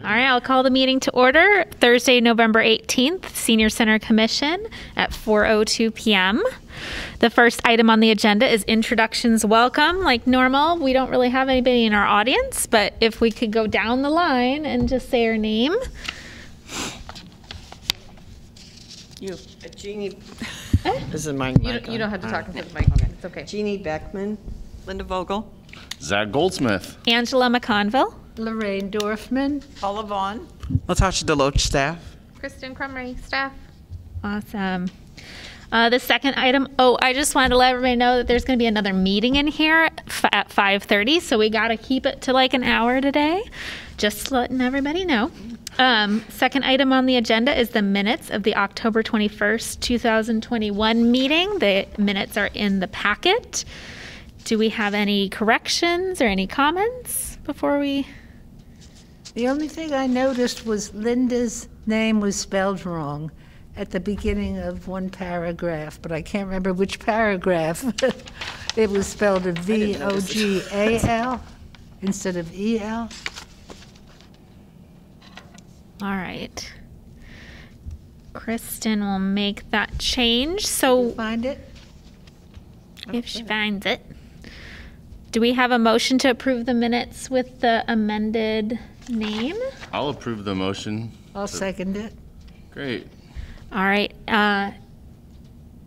All right, I'll call the meeting to order. Thursday, November 18th, Senior Center Commission at 4:02 p.m. The first item on the agenda is introductions. Welcome. Like normal, we don't really have anybody in our audience, but if we could go down the line and just say our name. You. Jeannie. This is mine. You don't have to talk into the mic. Okay. It's okay. Jeannie Beckman. Linda Vogel. Zach Goldsmith. Angela McConville. Lorraine Dorfman. Paula Vaughn. Latasha Deloach, staff. Kristen Crumry, staff. Awesome. The second item, I just wanted to let everybody know that there's going to be another meeting in here at 5:30, so we got to keep it to like an hour today. Just letting everybody know. Second item on the agenda is the minutes of the October 21st, 2021 meeting. The minutes are in the packet. Do we have any corrections or any comments before we... The only thing I noticed was Linda's name was spelled wrong at the beginning of one paragraph, but I can't remember which paragraph. It was spelled Vogal instead of EL. All right. Kristen will make that change. So Find it? if she finds it. Do we have a motion to approve the minutes with the amended name? I'll approve the motion. I'll second it. Great. All right.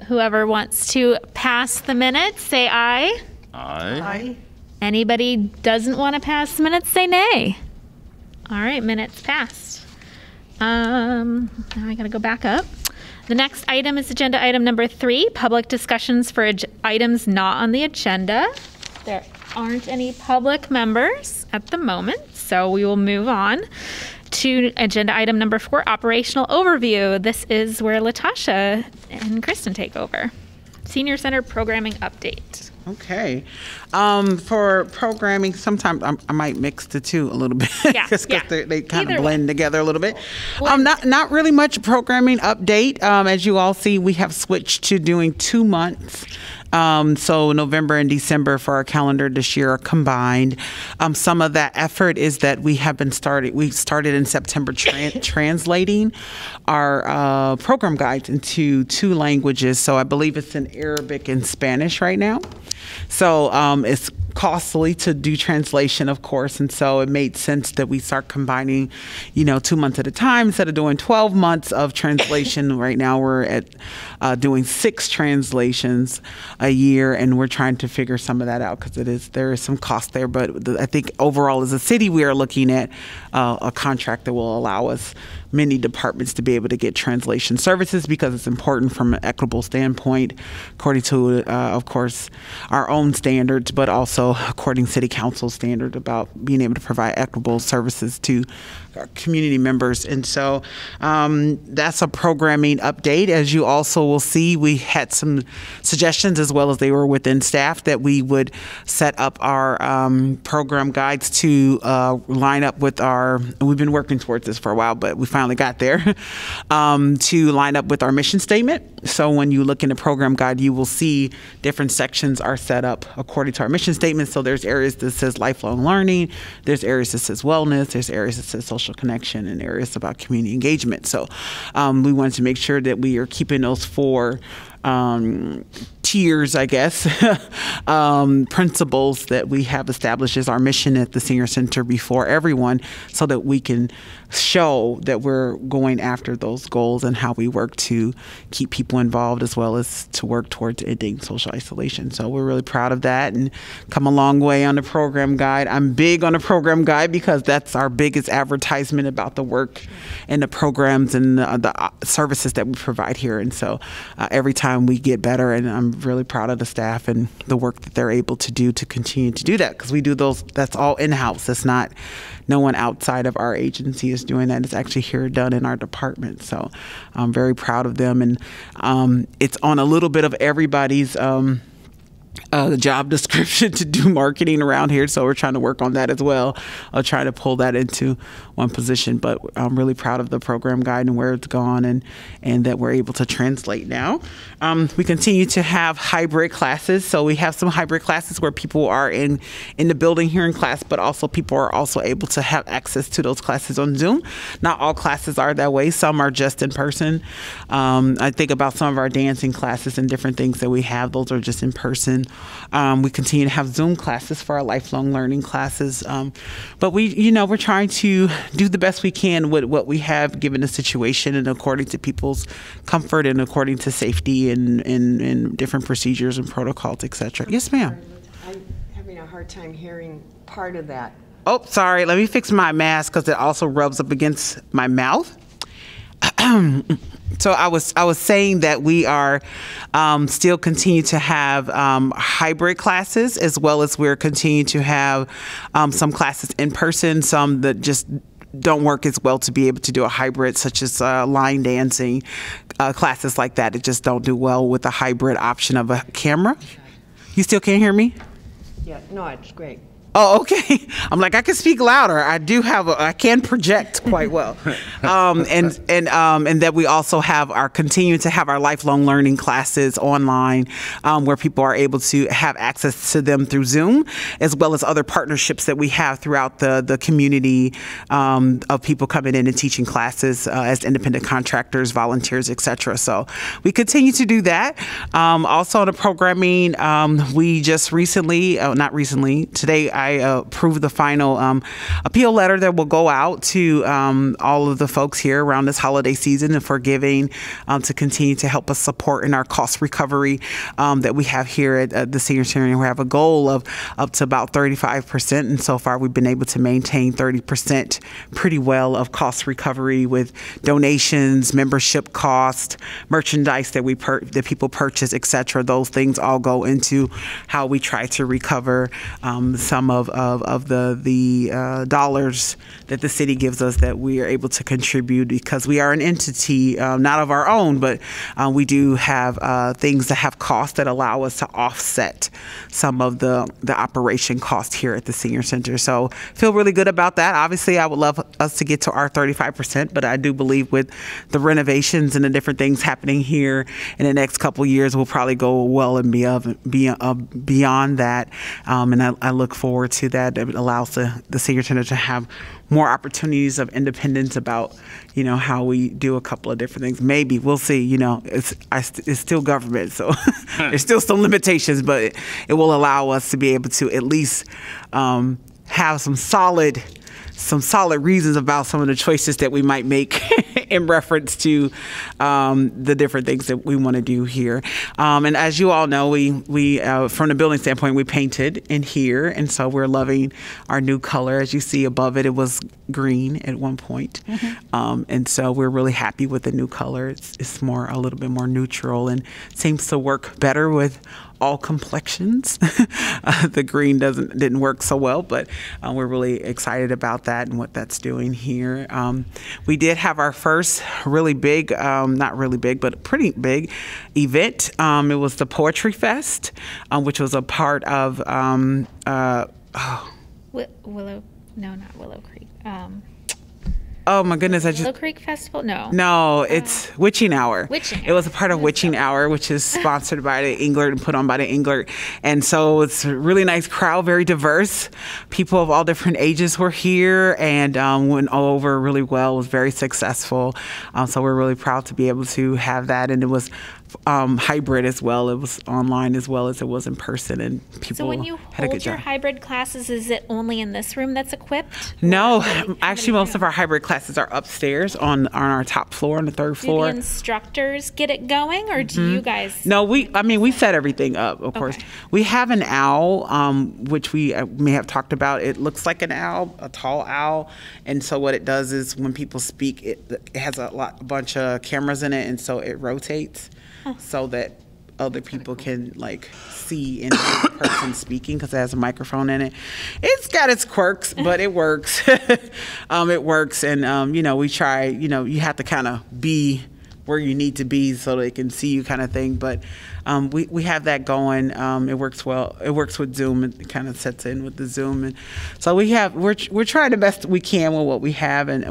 Whoever wants to pass the minutes, say aye. Aye. Anybody doesn't want to pass the minutes, say nay. All right, minutes passed. Now I got to go back up. The next item is agenda item number 3, public discussions for items not on the agenda. There aren't any public members at the moment, so we will move on to agenda item number 4, operational overview. This is where Latasha and Kristen take over. Senior Center programming update. Okay. For programming, sometimes I might mix the two a little bit because they kind of blend together a little bit. Not really much programming update. As you all see, we have switched to doing 2 months. So November and December for our calendar this year are combined. Some of that effort is that we started in September translating our program guides into 2 languages. So I believe it's in Arabic and Spanish right now. So it's costly to do translation, of course, and so it made sense that we start combining, 2 months at a time instead of doing 12 months of translation. Right now we're at doing 6 translations a year, and we're trying to figure some of that out because there is some cost there. But I think overall as a city, we are looking at a contract that will allow us many departments to be able to get translation services because it's important from an equitable standpoint, according to, of course, our own standards, but also according to City Council standard about being able to provide equitable services to our community members. And so that's a programming update. As you also will see, we had some suggestions as well as they were within staff that we would set up our program guides to line up with we've been working towards this for a while, but we finally got there, to line up with our mission statement. So when you look in the program guide, you will see different sections are set up according to our mission statement. So there's areas that says lifelong learning, there's areas that says wellness, there's areas that says social connection, and areas about community engagement. So we wanted to make sure that we are keeping those 4 tiers, I guess, principles that we have established as our mission at the Senior Center before everyone, so that we can show that we're going after those goals and how we work to keep people involved as well as to work towards ending social isolation. So we're really proud of that and come a long way on the program guide. I'm big on the program guide because that's our biggest advertisement about the work and the programs and the services that we provide here. And so every time we get better, and I'm really proud of the staff and the work that they're able to do to continue to do that, because we do those, that's all in-house. That's not, no one outside of our agency is doing that. It's actually here done in our department. So I'm very proud of them. And it's on a little bit of everybody's job description to do marketing around here, so we're trying to work on that as well. I'll try to pull that into one position, but I'm really proud of the program guide and where it's gone, and that we're able to translate now. We continue to have hybrid classes, so we have some hybrid classes where people are in the building here in class, but also people are also able to have access to those classes on Zoom. Not all classes are that way. Some are just in person. I think about some of our dancing classes and different things that we have. Those are just in person. We continue to have Zoom classes for our lifelong learning classes. But we're trying to do the best we can with what we have given the situation and according to people's comfort and according to safety and different procedures and protocols, et cetera. Yes, ma'am. I'm having a hard time hearing part of that. Oh, sorry. Let me fix my mask because it also rubs up against my mouth. So I was saying that we are still continue to have hybrid classes, as well as we're continuing to have some classes in person, some that just don't work as well to be able to do a hybrid, such as line dancing, classes like that. It just don't do well with the hybrid option of a camera. You still can't hear me? Yeah, no, it's great. Oh, okay. I'm like, I can speak louder. I can project quite well. And that we also continue to have our lifelong learning classes online, where people are able to have access to them through Zoom, as well as other partnerships that we have throughout the community, of people coming in and teaching classes, as independent contractors, volunteers, etc. So we continue to do that. Also on the programming, we just today I approved the final appeal letter that will go out to all of the folks here around this holiday season and for giving to continue to help us support in our cost recovery that we have here at the Senior Center. We have a goal of up to about 35%, and so far we've been able to maintain 30% pretty well of cost recovery with donations, membership cost, merchandise that people purchase, etc. Those things all go into how we try to recover some of the dollars that the city gives us that we are able to contribute, because we are an entity not of our own, but we do have things that have costs that allow us to offset some of the operation cost here at the Senior Center. So feel really good about that. Obviously, I would love us to get to our 35%, but I do believe with the renovations and the different things happening here in the next couple of years, we'll probably go well and beyond that. And I look forward to that. It allows the Senior Center to have more opportunities of independence about, how we do a couple of different things. Maybe we'll see. It's still government, so there's still some limitations, but it will allow us to be able to at least have some solid reasons about some of the choices that we might make in reference to the different things that we want to do here. And as you all know, we from the building standpoint, we painted in here, and so we're loving our new color. As you see above it, it was green at one point. And so we're really happy with the new color. It's a little bit more neutral and seems to work better with all complexions. The green didn't work so well, but we're really excited about that and what that's doing here. We did have our first really big, not really big, but pretty big event. It was the Poetry Fest, which was a part of Willow Creek. Oh my goodness! Willow Creek Festival? No, it's Witching Hour. It was a part of Witching Hour, which is sponsored by the Englert and put on by the Englert. And so it's a really nice crowd, very diverse. People of all different ages were here and went all over really well. It was very successful. So we're really proud to be able to have that. And it was hybrid as well. It was online as well as it was in person, and people So when you had a good hold your time. hybrid classes, is it only in this room that's equipped? No, actually most of our hybrid classes are upstairs on our top floor, on the third Do floor. the instructors get it going, or do you guys? No, we set everything up, of course. We have an owl, which we may have talked about. It looks like an owl, a tall owl. And so what it does is when people speak, it has a bunch of cameras in it, and so it rotates so that other people can see in the person speaking, because it has a microphone in it. It's got its quirks, but it works. It works, and we try. You have to kind of be where you need to be so they can see you kind of thing. But we have that going. It works well. It works with Zoom. It kind of sets in with the Zoom. And so we're trying the best we can with what we have. And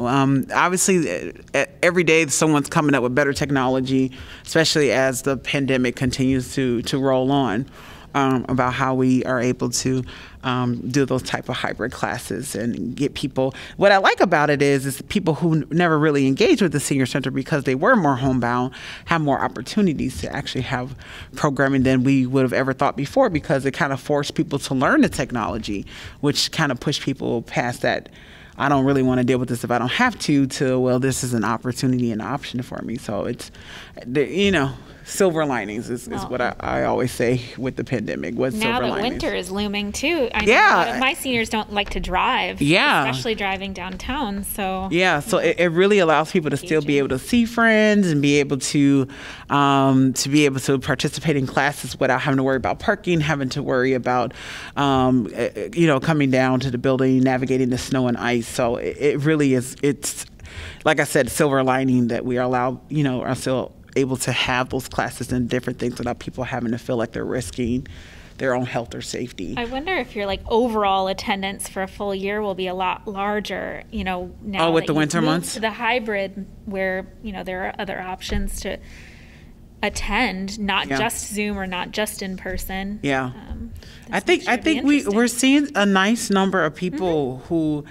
obviously every day someone's coming up with better technology, especially as the pandemic continues to roll on. About how we are able to do those type of hybrid classes and get people. What I like about it is people who never really engaged with the senior center because they were more homebound have more opportunities to actually have programming than we would have ever thought before, because it kind of forced people to learn the technology, which kind of pushed people past that. I don't really want to deal with this if I don't have to, well, this is an opportunity and an option for me. So it's, silver linings is what I always say with the pandemic. What's silver linings? Now that winter is looming too. I know a lot of my seniors don't like to drive. Yeah. Especially driving downtown. So yeah, so it really allows people to still be able to see friends and be able to participate in classes without having to worry about parking, having to worry about coming down to the building, navigating the snow and ice. So it really is. It's like I said, silver lining that we are allowed, are still able to have those classes and different things without people having to feel like they're risking their own health or safety. I wonder if your overall attendance for a full year will be a lot larger, now with the winter months? To the hybrid where, there are other options to attend, not just Zoom or not just in person. Yeah. I think we're seeing a nice number of people who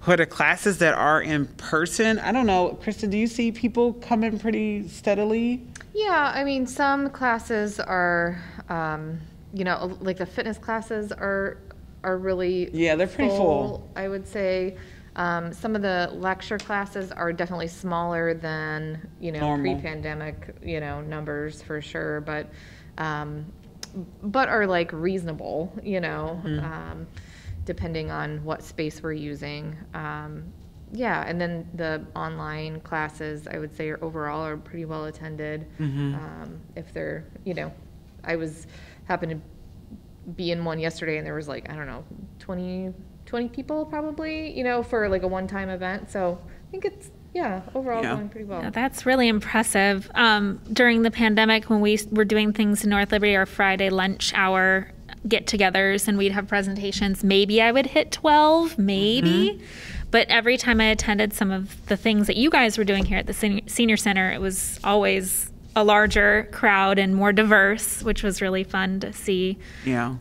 are the classes that are in person. I don't know, Kristen, do you see people coming pretty steadily? Yeah, I mean, some classes are, like the fitness classes are really they're pretty full. I would say some of the lecture classes are definitely smaller than pre-pandemic numbers for sure, but are reasonable, depending on what space we're using. And then the online classes, I would say, overall are pretty well attended. If they're, happened to be in one yesterday and there was 20 people probably, for a one-time event. So I think it's, overall going pretty well. Yeah, that's really impressive. During the pandemic, when we were doing things in North Liberty, our Friday lunch hour get-togethers, and we'd have presentations, maybe I would hit 12, maybe. But every time I attended some of the things that you guys were doing here at the senior center, it was always a larger crowd and more diverse, which was really fun to see. Yeah.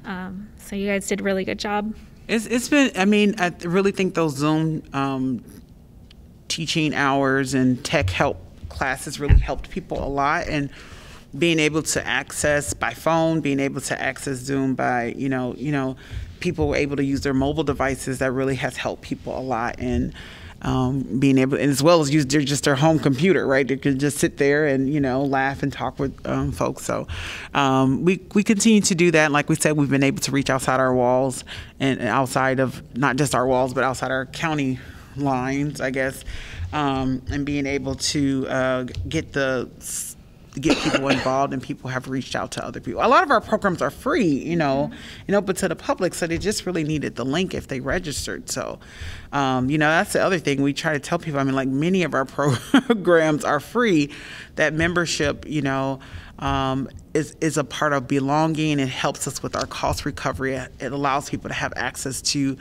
So you guys did a really good job. It's been, I really think those Zoom teaching hours and tech help classes really helped people a lot. And being able to access by phone, being able to access Zoom by, people were able to use their mobile devices, that really has helped people a lot. And being able, and as well as use their home computer, right? They could just sit there and, laugh and talk with folks. So we continue to do that. And like we said, we've been able to reach outside our walls and outside of not just our walls, but outside our county lines, I guess, and being able to get people involved, and people have reached out to other people. A lot of our programs are free, and open to the public, so they just really needed the link if they registered. So, that's the other thing we try to tell people. Many of our programs are free. That membership, is a part of belonging. It helps us with our cost recovery. It allows people to have access to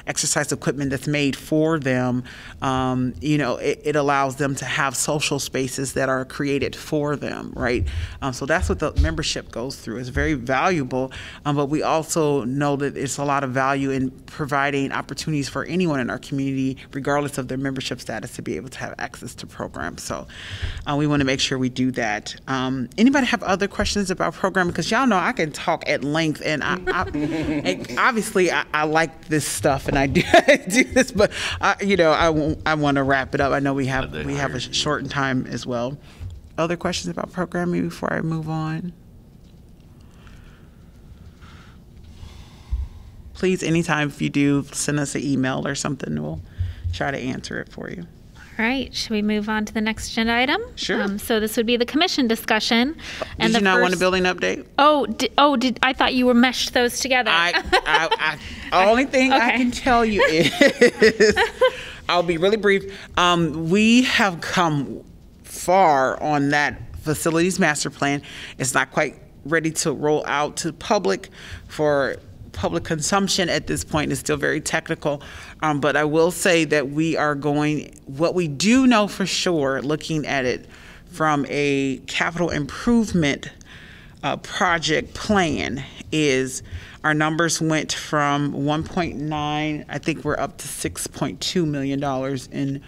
exercise equipment that's made for them. It allows them to have social spaces that are created for them, right? So that's what the membership goes through. It's very valuable, but we also know that it's a lot of value in providing opportunities for anyone in our community, regardless of their membership status, to be able to have access to programs. So we want to make sure we do that. Anybody have other questions about programming? Because y'all know I can talk at length, and and obviously I like this stuff, and I do this, but I want to wrap it up. I know we have a shortened time as well. Other questions about programming before I move on? Please, anytime, if you do, send us an email or something. We'll try to answer it for you. All right. Should we move on to the next agenda item? Sure. So this would be the commission discussion. Did you not want a building update? I thought you were meshed those together. The only thing I can tell you is, I'll be really brief. We have come far on that facilities master plan. It's not quite ready to roll out to public for public consumption at this point. Is still very technical, but I will say that what we do know for sure, looking at it from a capital improvement project plan, is our numbers went from 1.9, I think we're up to $6.2 million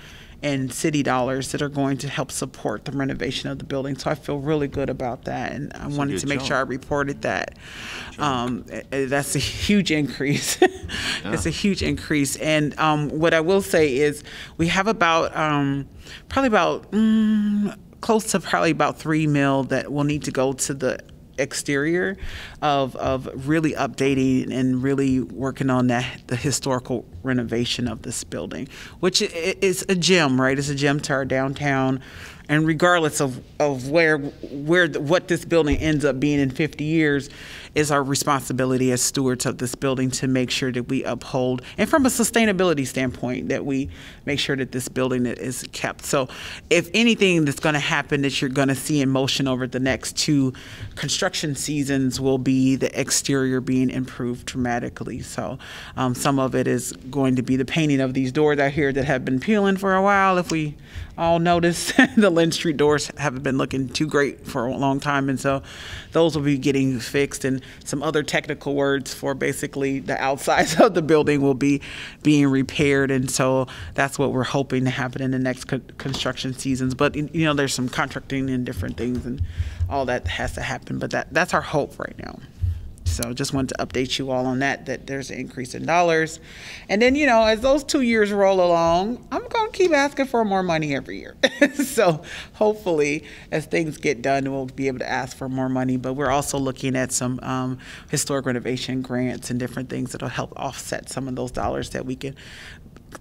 in city dollars that are going to help support the renovation of the building. So I feel really good about that, and I wanted to make sure I reported that. That's a huge increase. It's a huge increase. And what I will say is we have about close to probably about $3 million that will need to go to the exterior of really updating and really working on the historical renovation of this building, which is a gem, right? It's a gem to our downtown. And regardless of what this building ends up being in 50 years, is our responsibility as stewards of this building to make sure that we uphold, and from a sustainability standpoint, that we make sure that this building is kept. So if anything that's going to happen that you're going to see in motion over the next 2 construction seasons will be the exterior being improved dramatically. So some of it is going to be the painting of these doors out here that have been peeling for a while. If we all notice, the Lynn Street doors haven't been looking too great for a long time, and so those will be getting fixed, and some other technical words for basically the outsides of the building will be being repaired, and so that's what we're hoping to happen in the next construction seasons. But there's some contracting and different things, and all that has to happen, but that's our hope right now. So just wanted to update you all on that there's an increase in dollars. And then, as those 2 years roll along, I'm going to keep asking for more money every year. So hopefully as things get done, we'll be able to ask for more money. But we're also looking at some historic renovation grants and different things that'll help offset some of those dollars that we can.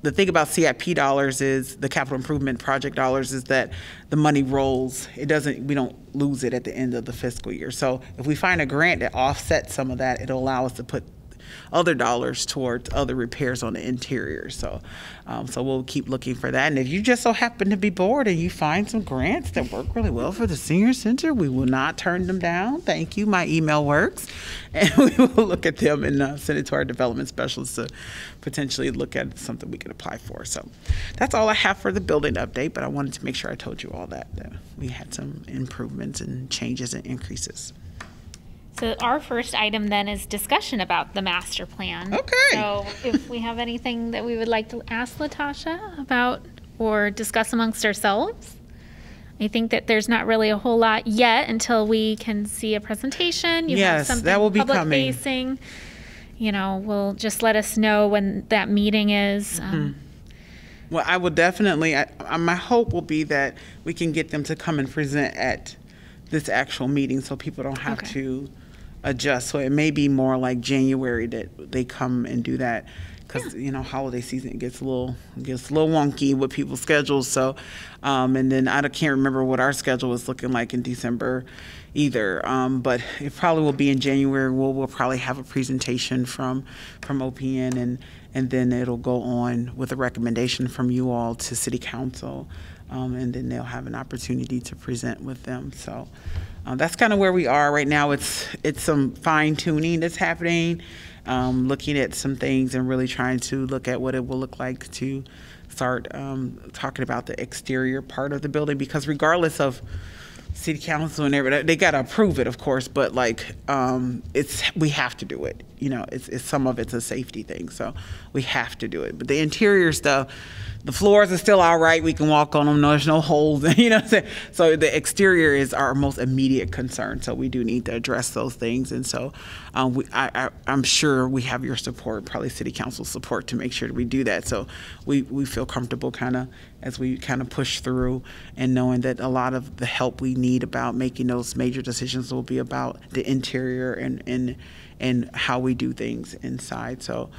The thing about CIP dollars is, the capital improvement project dollars, is that the money rolls. We don't lose it at the end of the fiscal year. So if we find a grant that offsets some of that, it'll allow us to put other dollars towards other repairs on the interior. So we'll keep looking for that. And if you just so happen to be bored and you find some grants that work really well for the senior center, we will not turn them down. Thank you. My email works. And we will look at them and send it to our development specialists to potentially look at something we could apply for. So that's all I have for the building update, but I wanted to make sure I told you all that we had some improvements and changes and increases. So our first item then is discussion about the master plan. Okay. So if we have anything that we would like to ask Latasha about or discuss amongst ourselves, I think that there's not really a whole lot yet until we can see a presentation. You have something that will be public coming. Facing. We'll just let us know when that meeting is. Well, I will definitely, my hope will be that we can get them to come and present at this actual meeting so people don't have to adjust. So it may be more like January that they come and do that, because holiday season gets a little wonky with people's schedules. So and then I can't remember what our schedule is looking like in December either, but it probably will be in January. We'll probably have a presentation from OPN, and then it'll go on with a recommendation from you all to City Council, and then they'll have an opportunity to present with them. So that's kind of where we are right now. It's some fine tuning that's happening, looking at some things and really trying to look at what it will look like to start talking about the exterior part of the building, because regardless of City Council and everything, they got to approve it, of course, but we have to do it. It's some of it's a safety thing, so we have to do it. But the interior stuff, the floors are still all right. We can walk on them. There's no holes. So the exterior is our most immediate concern. So we do need to address those things. And so I'm sure we have your support, probably City Council support, to make sure that we do that. So we feel comfortable as we push through, and knowing that a lot of the help we need about making those major decisions will be about the interior and how we do things inside. So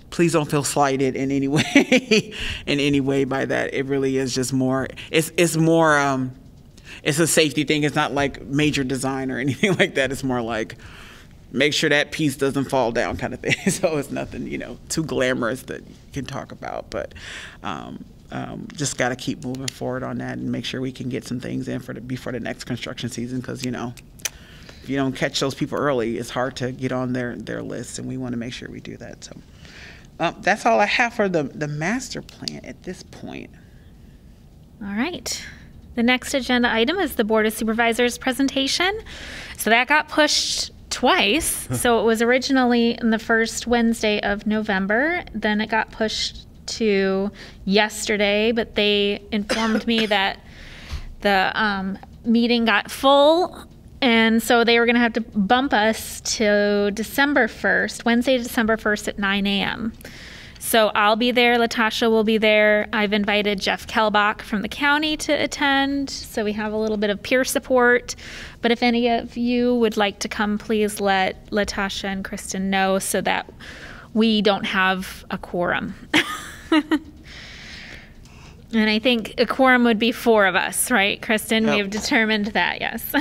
please don't feel slighted in any way by that. It really is just more, it's more, it's a safety thing. It's not like major design or anything like that. It's more like, make sure that piece doesn't fall down kind of thing. So it's nothing, too glamorous that you can talk about. But just got to keep moving forward on that and make sure we can get some things in before the next construction season, because if you don't catch those people early, it's hard to get on their list, and we want to make sure we do that. So that's all I have for the master plan at this point. All right. The next agenda item is the Board of Supervisors presentation. So that got pushed twice. So it was originally in the first Wednesday of November. Then it got pushed to yesterday, but they informed me that the meeting got full, and so they were going to have to bump us to December 1st, Wednesday, December 1st at 9 a.m. So I'll be there. Latasha will be there. I've invited Jeff Kelbach from the county to attend, so we have a little bit of peer support. But if any of you would like to come, please let Latasha and Kristen know so that we don't have a quorum. And I think a quorum would be 4 of us, right, Kristen? Yep. We have determined that, yes.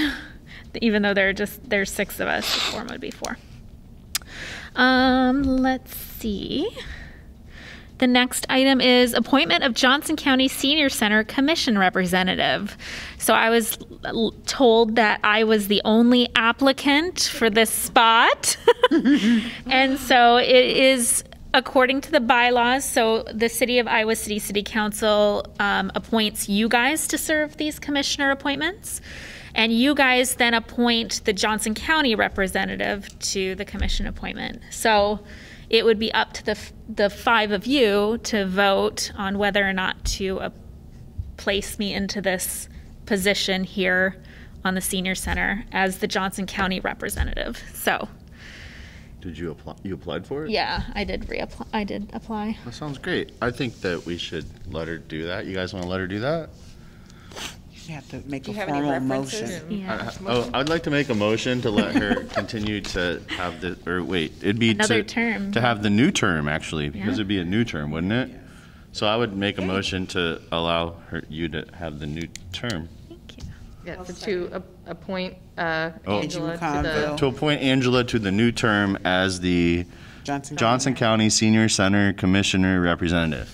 Even though there's 6 of us, the quorum would be 4. Let's see. The next item is appointment of Johnson County Senior Center Commission representative. So I was told that I was the only applicant for this spot. And so it is according to the bylaws. So the City of Iowa City City Council appoints you guys to serve these commissioner appointments. And you guys then appoint the Johnson County representative to the commission appointment. So it would be up to the 5 of you to vote on whether or not to place me into this position here on the senior center as the Johnson County representative. So, Did you apply? You applied for it? yeah, I did apply. That sounds great. I think that we should let her do that. You guys want to let her do that? You have to make Do a you have any formal references? motion. Yeah. I'd like to make a motion to let her continue to have it'd be Another term. to have the new term, actually, because Yeah. it'd be a new term, wouldn't it? So I would make a motion to allow you to have the new term. Thank you. Yeah, to appoint Oh. Angela to Conville. To appoint Angela to the new term as the Johnson County Senior Center Commissioner Representative.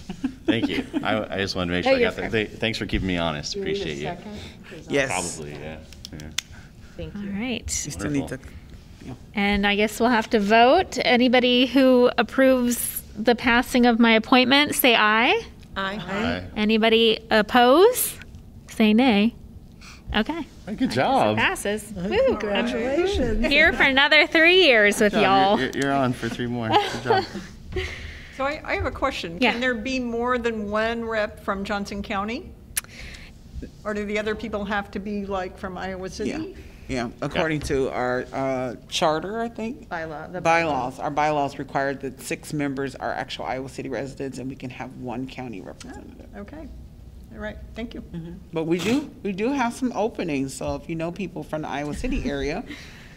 Thank you. I just wanted to make sure I got that. Thanks for keeping me honest. Appreciate you. Yes. Probably, yeah. Thank All you. right. You still need to. And I guess we'll have to vote. Anybody who approves the passing of my appointment, say aye. Aye. Anybody oppose? Say nay. Okay. Good job. Passes. Woo. Congratulations. Here for another 3 years with Good job. y'all. You're on for 3 more. Good job. So I have a question. Yeah. Can there be more than one rep from Johnson County? Or do the other people have to be like from Iowa City? Yeah, according to our charter, I think. The Bylaws. Our bylaws require that 6 members are actual Iowa City residents, and we can have 1 county representative. Okay. All right. Thank you. But we do have some openings. So if you know people from the Iowa City area,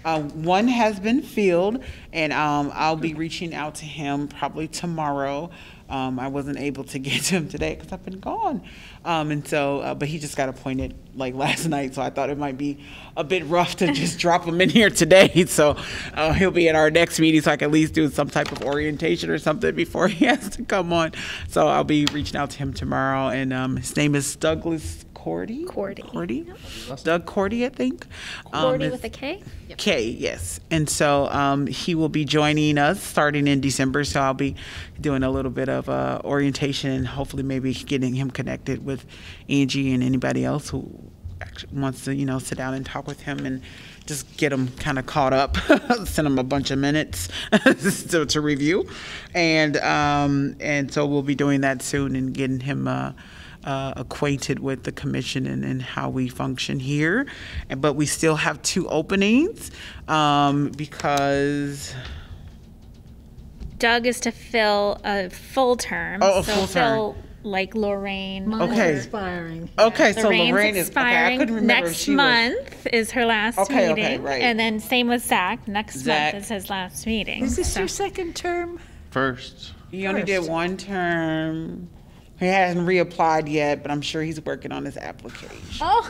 1 has been filled, and I'll be reaching out to him probably tomorrow. I wasn't able to get to him today because I've been gone. And so, but he just got appointed like last night, so I thought it might be a bit rough to just drop him in here today. So he'll be at our next meeting, so I can at least do some type of orientation or something before he has to come on. So I'll be reaching out to him tomorrow, and his name is Douglas Cordy. Doug Cordy, I think. Cordy with a K? K, yes. And so he will be joining us starting in December. So I'll be doing a little bit of orientation and hopefully maybe getting him connected with Angie and anybody else who actually wants to, sit down and talk with him and just get him kind of caught up, send him a bunch of minutes to review. And so we'll be doing that soon and getting him acquainted with the commission and how we function here. But we still have 2 openings because Doug is to fill a full term. Oh, a so full fill like Lorraine. Mine Okay. is expiring. okay, so Lorraine's Lorraine is okay. I expiring. couldn't remember if Next she was. month is her last Okay, meeting. okay, right. And then same with Zach. Next Zach. month is his last meeting. Is this So- your second term? First. He only did 1 term. He hasn't reapplied yet, but I'm sure he's working on his application. Oh,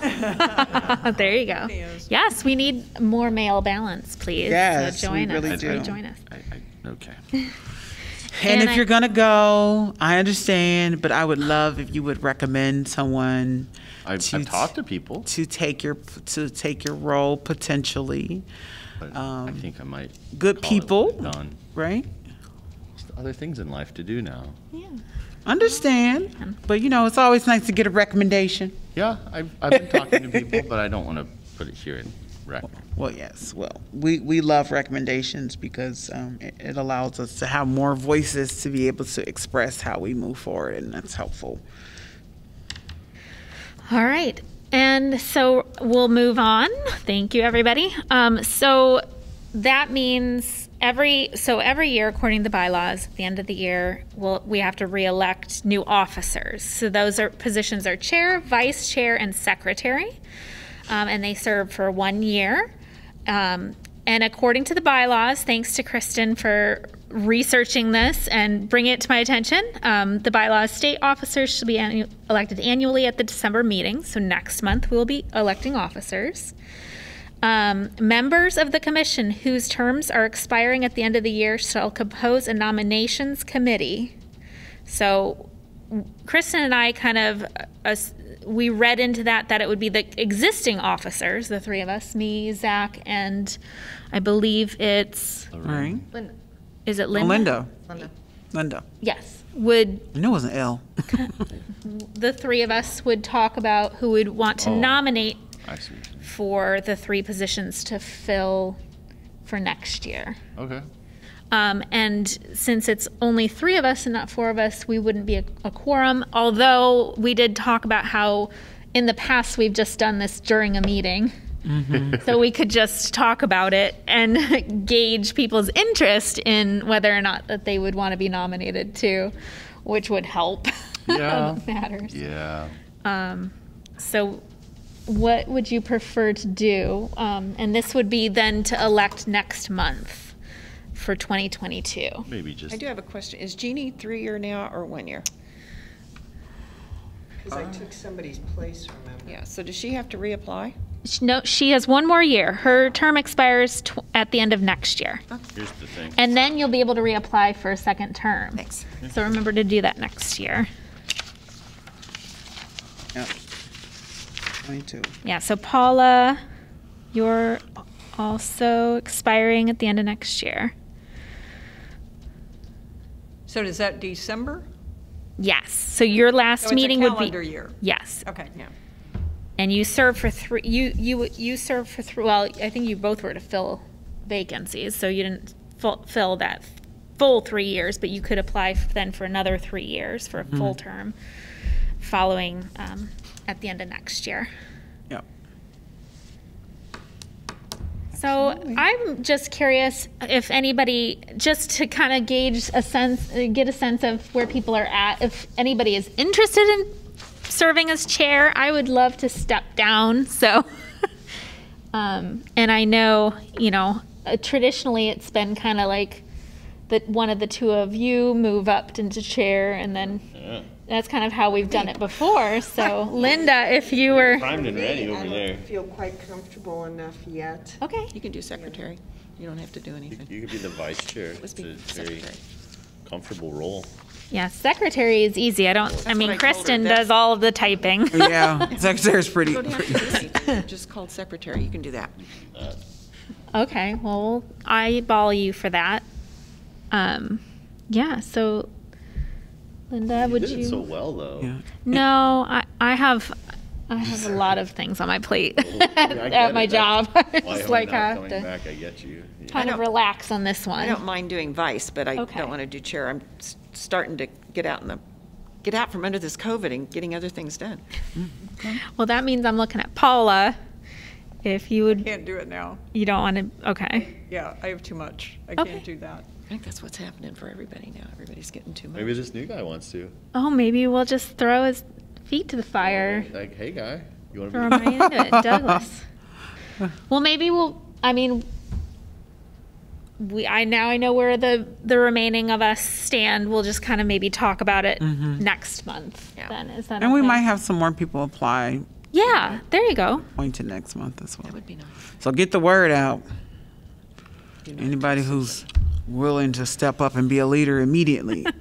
there you go. Yes, we need more male balance, please. Yes, so join we us. really do. Join us. Okay. And if you're going to go, I understand, but I would love if you would recommend someone. I've talked to people to take your role potentially. But I think I might. Good people, done. Right? There's other things in life to do now. Yeah. Understand, but it's always nice to get a recommendation. Yeah, I've been talking to people, but I don't want to put it here in record. Well, yes. Well, we love recommendations because it allows us to have more voices to be able to express how we move forward, and that's helpful. All right. And so we'll move on. Thank you, everybody. So that means every year, according to the bylaws, at the end of the year, we have to re-elect new officers. So those positions are chair, vice chair, and secretary. And they serve for 1 year. And according to the bylaws, thanks to Kristen for researching this and bringing it to my attention, the bylaws state officers should be elected annually at the December meeting. So next month we'll be electing officers. Members of the commission whose terms are expiring at the end of the year shall compose a nominations committee. So Kristen and I kind of we read into that it would be the existing officers, the three of us, me, Zach, and I believe it's Right. Linda. Is it Linda? Linda. Yes. Would I knew it was an L. the three of us would talk about who would want to nominate I see. for the 3 positions to fill for next year. Okay. And since it's only 3 of us and not 4 of us, we wouldn't be a quorum, although we did talk about how in the past we've just done this during a meeting. Mm-hmm. So we could just talk about it and gauge people's interest in whether or not that they would want to be nominated too, which would help matters. Yeah. So what would you prefer to do? And this would be then to elect next month for 2022. Maybe just. I do have a question. Is Jeannie 3-year now or 1 year? Because I took somebody's place, remember? Yeah, so does she have to reapply? No, she has 1 more year. Her term expires at the end of next year. Here's the thing. And then you'll be able to reapply for a second term. Thanks. So remember to do that next year. Yep. 22. Yeah, so Paula, you're also expiring at the end of next year. So does that December? Yes. So your last So it's meeting a would be calendar year? Yes. Okay, yeah. And you serve for 3. You serve for 3. Well, I think you both were to fill vacancies, so you didn't fill that full 3 years, but you could apply then for another 3 years for a full term, following at the end of next year. Yep. So I'm just curious if anybody, just to kind of get a sense of where people are at, if anybody is interested in serving as chair, I would love to step down. So, and I know, traditionally it's been kind of like that one of the 2 of you move up into chair, and then that's kind of how we've done it before. So, Linda, if you were Primed and ready over there. I don't feel quite comfortable enough yet. okay. You can do secretary. You don't have to do anything. You could be the vice chair. Let's It's be a very secretary. comfortable role. Yeah, secretary is easy. I mean, what I told her. Kristen That's- does all of the typing. Yeah, secretary's pretty. You don't have to do anything. Just called secretary. You can do that. Okay, well, I eyeball you for that. Yeah, so Linda, would did you? it so well, though. Yeah. No, I have a lot of things on my plate I get at my it. job. Why Just I'm like not have coming to back, I get you. Yeah. kind of relax on this one. I don't mind doing vice, but I Okay. don't want to do chair. I'm starting to get out from under this COVID and getting other things done. Well, that means I'm looking at Paula. If you would, Can't do it now. you don't want to. Okay. Yeah, I have too much. I Okay. can't do that. I think that's what's happening for everybody now. Everybody's getting too much. Maybe this new guy wants to. Oh, maybe we'll just throw his feet to the fire. Like, hey, guy, you want Throw to him right into it, Douglas. Well, maybe we'll. I mean, I know where the remaining of us stand. We'll just kind of maybe talk about it next month. Yeah. Then is that? And we okay? might have some more people apply Yeah, there you go. appointed next month as well. That would be nice. So get the word out. Do not Anybody text who's willing to step up and be a leader immediately. And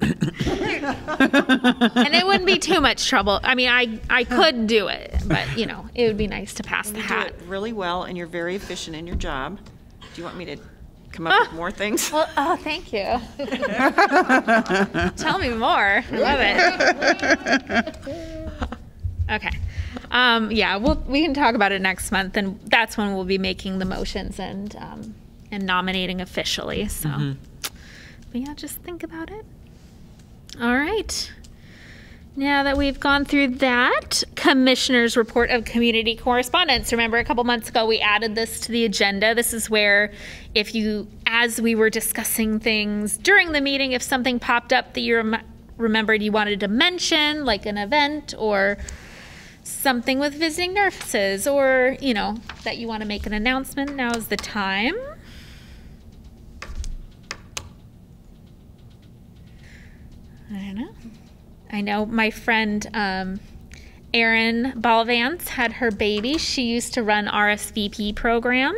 it wouldn't be too much trouble. I mean, I could do it, but it would be nice to pass the hat. You do it really well, and you're very efficient in your job. Do you want me to come up with more things? Well, thank you. Tell me more. I love it. Okay. We can talk about it next month, and that's when we'll be making the motions and nominating officially. So, but yeah, just think about it. All right. Now that we've gone through that, Commissioner's Report of Community Correspondence. Remember, a couple months ago, we added this to the agenda. This is where as we were discussing things during the meeting, if something popped up that you remembered you wanted to mention, like an event or something with visiting nurses, or, that you want to make an announcement, now is the time. I don't know. I know my friend Erin Balvance had her baby. She used to run RSVP program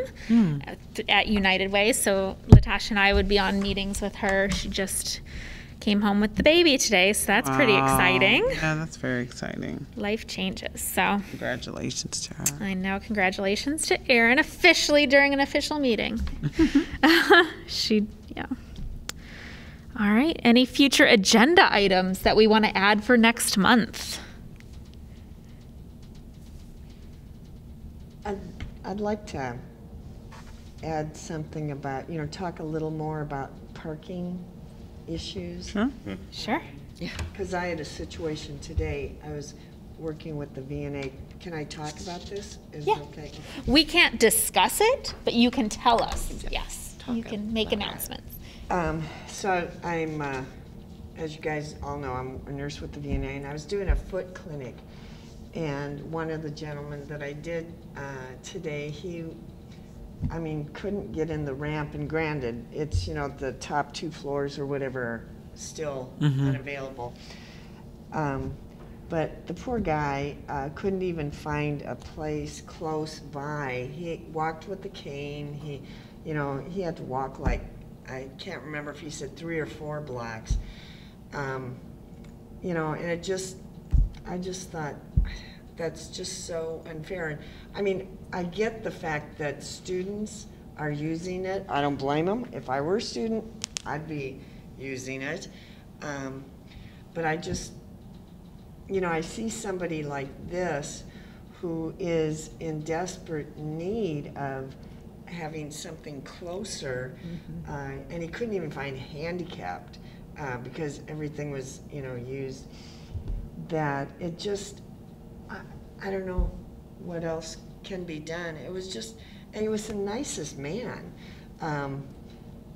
at United Way, so Latasha and I would be on meetings with her. She just came home with the baby today, so that's pretty exciting. Yeah, that's very exciting. Life changes, so. Congratulations to her. I know, congratulations to Erin, officially during an official meeting. Yeah. All right, any future agenda items that we want to add for next month? I'd like to add something about, talk a little more about parking issues. Sure. Yeah. Because I had a situation today. I was working with the VNA. Can I talk about this? Is it okay? We can't discuss it, but you can tell us. Yes, you can make announcements. So I'm, as you guys all know, I'm a nurse with the VNA, and I was doing a foot clinic. And one of the gentlemen that I did today, he couldn't get in the ramp, and granted, it's, the top 2 floors or whatever are still unavailable. But the poor guy couldn't even find a place close by. He walked with the cane. He had to walk like, I can't remember if he said 3 or 4 blocks. And I just thought, that's just so unfair. And I get the fact that students are using it. I don't blame them. If I were a student, I'd be using it. But I just, I see somebody like this who is in desperate need of having something closer, and he couldn't even find handicapped because everything was, used. That it just, I don't know what else can be done. It was just, and he was the nicest man,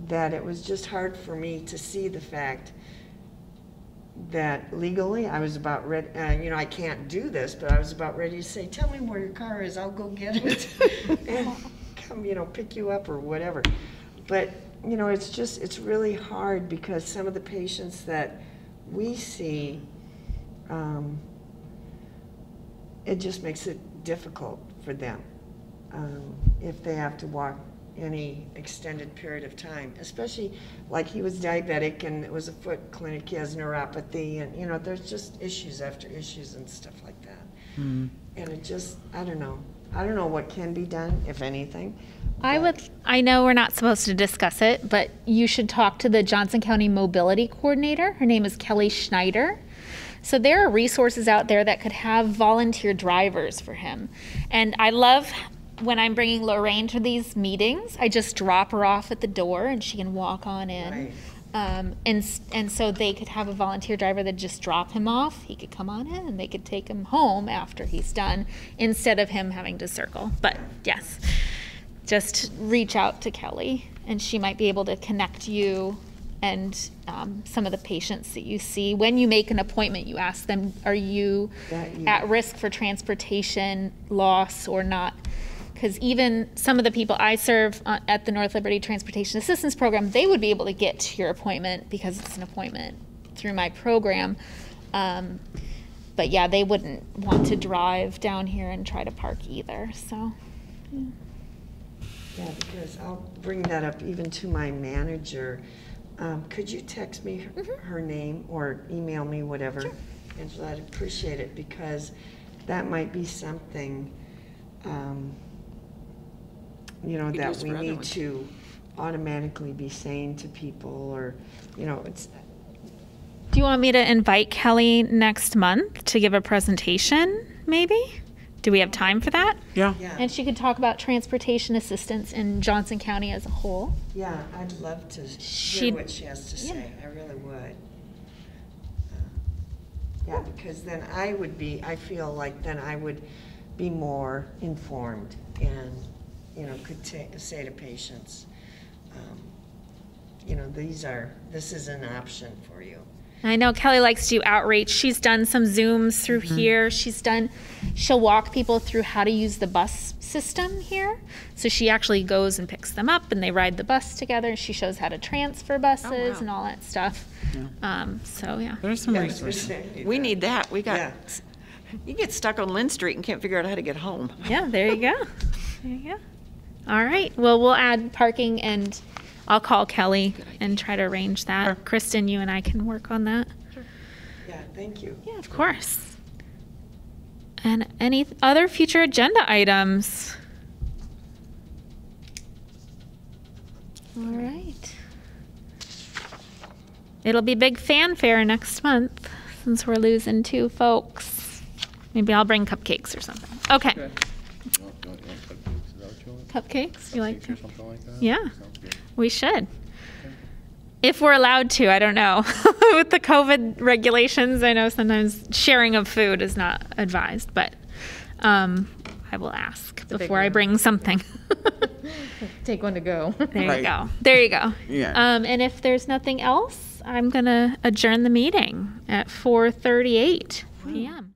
that it was just hard for me to see the fact that legally I was about ready, I can't do this, but I was about ready to say, tell me where your car is, I'll go get it. And come, pick you up or whatever. But, it's really hard because some of the patients that we see, it just makes it difficult for them if they have to walk any extended period of time, especially like he was diabetic and it was a foot clinic, he has neuropathy, and there's just issues after issues and stuff like that. And it just, I don't know what can be done, if anything. I know we're not supposed to discuss it, but you should talk to the Johnson County Mobility Coordinator. Her name is Kelly Schneider. So there are resources out there that could have volunteer drivers for him. And I love when I'm bringing Lorraine to these meetings, I just drop her off at the door and she can walk on in. Right. And so they could have a volunteer driver that just drop him off. He could come on in and they could take him home after he's done instead of him having to circle. But yes, just reach out to Kelly and she might be able to connect you and some of the patients that you see. When you make an appointment, you ask them, are you at risk for transportation loss or not? Because even some of the people I serve at the North Liberty Transportation Assistance Program, they would be able to get to your appointment because it's an appointment through my program. But yeah, they wouldn't want to drive down here and try to park either. So, yeah. Yeah, because I'll bring that up even to my manager. Could you text me her name or email me, whatever? Sure. Angela, I'd appreciate it, because that might be something, that we need to automatically be saying to people, or, it's. Do you want me to invite Kelly next month to give a presentation, maybe? Do we have time for that? Yeah. And she could talk about transportation assistance in Johnson County as a whole. Yeah, I'd love to hear what she has to say. I really would. Yeah, because then I feel like then I would be more informed and, could say to patients, this is an option for you. I know Kelly likes to do outreach. She's done some Zooms through here. She'll walk people through how to use the bus system here. So she actually goes and picks them up and they ride the bus together. She shows how to transfer buses and all that stuff. Yeah. There's some resources. We need that. You get stuck on Lynn Street and can't figure out how to get home. Yeah, there you go. There you go. All right. Well, we'll add parking, and I'll call Kelly and try to arrange that. Sure. Kristen, you and I can work on that. Sure. Yeah, thank you. Yeah, of course. And any other future agenda items? All right. It'll be big fanfare next month since we're losing 2 folks. Maybe I'll bring cupcakes or something. Okay. Cupcakes? You like? Or something like that? Yeah. Sounds good. We should. If we're allowed to, I don't know. With the COVID regulations, I know sometimes sharing of food is not advised, but I will ask before I bring something. Take one to go. There you go. There you go. Yeah. And if there's nothing else, I'm going to adjourn the meeting at 4:38 p.m.